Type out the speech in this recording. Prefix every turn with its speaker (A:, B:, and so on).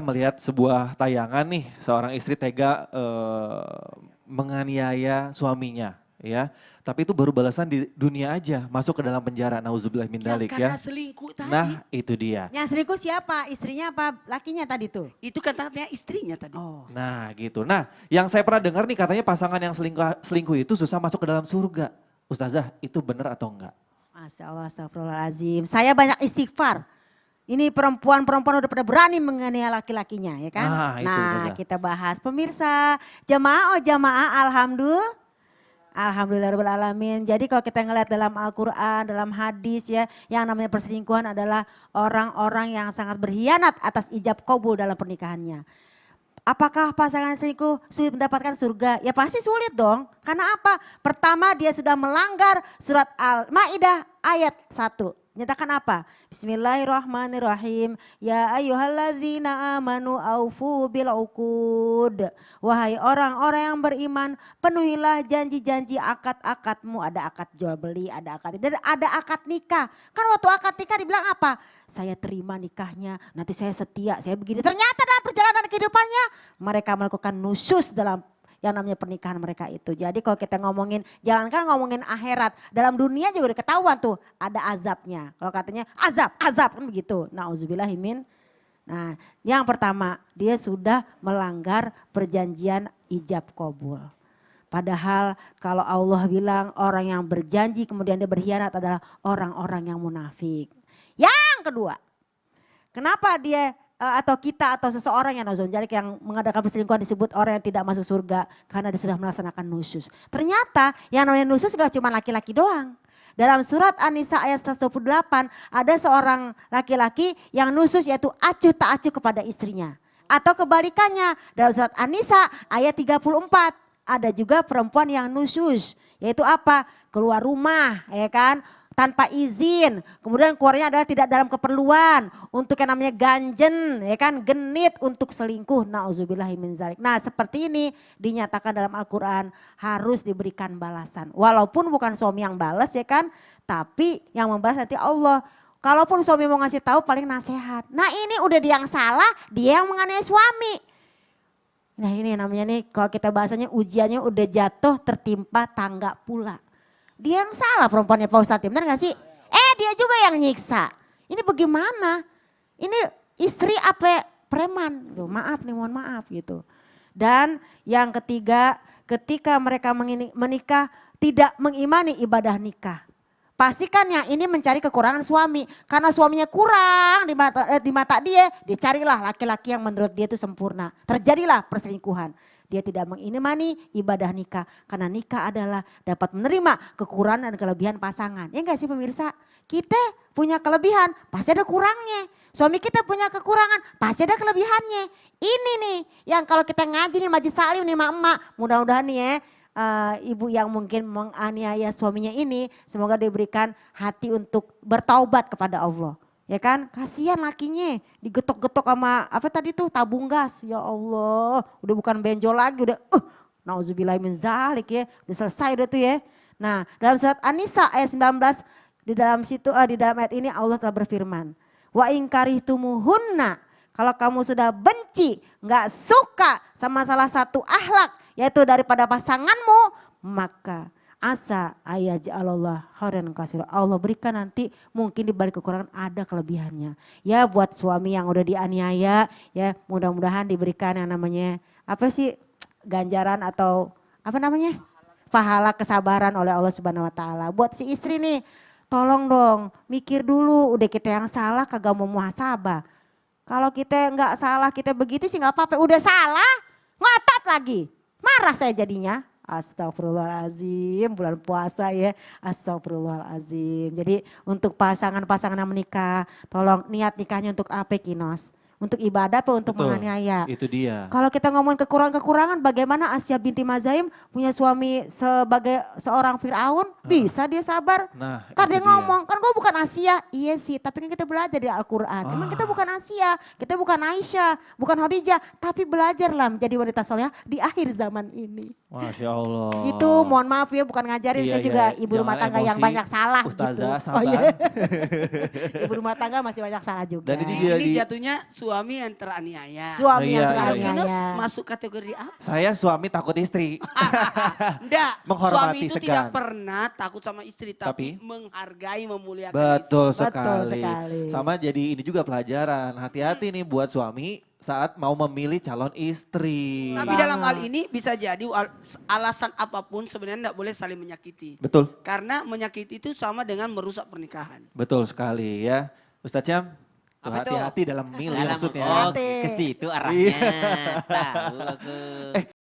A: melihat sebuah tayangan nih, seorang istri tega menganiaya suaminya, ya. Tapi itu baru balasan di dunia aja, masuk ke dalam penjara. Nauzubillah min
B: Ya
A: dalik
B: karena
A: ya.
B: selingkuh tadi.
A: Nah, itu dia.
C: Yang selingkuh siapa? Istrinya apa lakinya tadi tuh?
B: Itu katanya istrinya tadi.
C: Oh.
A: Nah, gitu. Nah, yang saya pernah dengar nih katanya pasangan yang selingkuh itu susah masuk ke dalam surga. Ustazah, itu benar atau enggak?
C: Masya Allah, astagfirullahaladzim. Saya banyak istighfar. Ini perempuan-perempuan udah pada berani menganiaya laki-lakinya ya kan.
A: Itu, Ustazah.
C: Kita bahas. Pemirsa, jamaah, Alhamdulillahirrahmanirrahim. Jadi kalau kita ngeliat dalam Al-Quran, dalam hadis ya, yang namanya perselingkuhan adalah orang-orang yang sangat berkhianat atas ijab kabul dalam pernikahannya. Apakah pasangan selingkuh sulit mendapatkan surga? Ya pasti sulit dong. Karena apa? Pertama dia sudah melanggar surat Al-Ma'idah ayat 1. Nyatakan apa? Bismillahirrahmanirrahim. Ya ayyuhalladzina amanu aufu bil uqud. Wahai orang-orang yang beriman, penuhilah janji-janji akad-akadmu. Ada akad jual beli, ada akad dan ada akad nikah. Kan waktu akad nikah dibilang apa? Saya terima nikahnya, nanti saya setia, saya begini. Ternyata dalam perjalanan kehidupannya mereka melakukan nusyus dalam yang namanya pernikahan mereka itu. Jadi kalau kita ngomongin, jangankan ngomongin akhirat, dalam dunia juga udah ketahuan tuh ada azabnya. Kalau katanya azab kan begitu. Nauzubillahimin. Nah yang pertama dia sudah melanggar perjanjian ijab kabul. Padahal kalau Allah bilang orang yang berjanji kemudian dia berkhianat adalah orang-orang yang munafik. Yang kedua, kenapa dia atau kita atau seseorang yang yang mengadakan perselingkuhan disebut orang yang tidak masuk surga karena dia sudah melaksanakan nusyus. Ternyata yang namanya nusyus gak cuma laki-laki doang. Dalam surat An-Nisa ayat 128 ada seorang laki-laki yang nusyus yaitu acuh tak acuh kepada istrinya. Atau kebalikannya dalam surat An-Nisa ayat 34 ada juga perempuan yang nusyus yaitu apa? Keluar rumah ya kan? Tanpa izin, kemudian keluarnya adalah tidak dalam keperluan untuk yang namanya ganjen, ya kan, genit untuk selingkuh. Nauzubillahimin dzalik. Nah seperti ini dinyatakan dalam Al-Quran harus diberikan balasan. Walaupun bukan suami yang balas ya kan, tapi yang membalas nanti Allah. Kalaupun suami mau ngasih tahu paling nasihat. Nah ini udah dia yang salah, dia yang menganiaya suami. Nah ini namanya nih kalau kita bahasanya ujiannya udah jatuh tertimpa tangga pula. Dia yang salah perempuannya Pak Ustadz, benar gak sih? Dia juga yang nyiksa. Ini bagaimana? Ini istri apa preman? Tuh, maaf nih, mohon maaf gitu. Dan yang ketiga, ketika mereka menikah tidak mengimani ibadah nikah. Pastikan yang ini mencari kekurangan suami. Karena suaminya kurang di mata dia carilah laki-laki yang menurut dia itu sempurna. Terjadilah perselingkuhan. Dia tidak mengimani ibadah nikah. Karena nikah adalah dapat menerima kekurangan dan kelebihan pasangan. Ya enggak sih pemirsa? Kita punya kelebihan, pasti ada kurangnya. Suami kita punya kekurangan, pasti ada kelebihannya. Ini nih yang kalau kita ngaji nih majlis salim nih emak-emak. Mudah-mudahan nih ya ibu yang mungkin menganiaya suaminya ini. Semoga diberikan hati untuk bertaubat kepada Allah. Ya kan, kasihan lakinya digetok-getok sama apa tadi tuh tabung gas. Ya Allah, udah bukan benjol lagi, udah nauzubillahi min dzalik ya. Udah selesai udah tuh ya. Nah, dalam surat An-Nisa ayat 19 di dalam situ di dalam ayat ini Allah telah berfirman, "Wa in karihtumuhunna", kalau kamu sudah benci, enggak suka sama salah satu akhlak yaitu daripada pasanganmu, maka asa ayaj'alallah khairan katsira. Allah berikan nanti mungkin di balik kekurangan ada kelebihannya. Ya buat suami yang udah dianiaya ya mudah-mudahan diberikan yang namanya apa sih ganjaran atau apa namanya? Pahala kesabaran oleh Allah Subhanahu wa taala. Buat si istri nih tolong dong mikir dulu udah kita yang salah kagak mau muhasabah. Kalau kita enggak salah kita begitu sih enggak apa-apa. Udah salah ngotot lagi. Marah saya jadinya. Astagfirullahaladzim, bulan puasa ya, astagfirullahaladzim. Jadi untuk pasangan-pasangan yang menikah, tolong niat nikahnya untuk apa Kinos? Untuk ibadah apa untuk menganiaya?
A: Itu dia.
C: Kalau kita ngomongin kekurangan-kekurangan bagaimana Asya binti Mazaim punya suami sebagai seorang Fir'aun, bisa dia sabar.
A: Nah,
C: kan dia ngomong, kan gue bukan Asia. Iya sih, tapi kan kita belajar di Al-Quran. Emang kita bukan Asia, kita bukan Aisyah, bukan Khadijah. Tapi belajarlah menjadi wanita soleh di akhir zaman ini.
A: Masya Allah.
C: Gitu, mohon maaf ya bukan ngajarin,
A: Iya,
C: saya juga
A: iya.
C: ibu rumah
A: Jangan
C: tangga yang
A: emosi,
C: banyak salah
A: Ustazah,
C: gitu.
A: sabar.
C: iya. Ibu rumah tangga masih banyak salah juga.
A: Dan itu
B: Nah,
A: juga
B: ini
A: di-
B: jatuhnya suami yang teraniaya.
C: Suami
A: Iya,
C: yang
A: iya,
B: Kalau
A: iya.
B: Yunus
C: teraniaya.
B: masuk kategori apa?
A: Saya suami takut istri.
B: Enggak,
A: Menghormati,
B: suami itu tidak
A: segan.
B: pernah takut sama istri, tapi,
A: Tapi?
B: menghargai, memuliakan
A: Betul
B: istri.
A: sekali.
C: sekali.
A: Sama jadi ini juga pelajaran. Hati-hati nih buat suami saat mau memilih calon istri.
B: Tapi dalam hal ini bisa jadi alasan apapun sebenarnya tidak boleh saling menyakiti.
A: Betul,
B: Karena menyakiti itu sama dengan merusak pernikahan.
A: betul sekali ya. Ustadz Syam, tuh
D: Apa tuh?
A: hati-hati dalam milih
D: Dalam-
A: maksudnya.
D: Oh,
C: Hati.
D: ke situ arahnya. Tahu aku.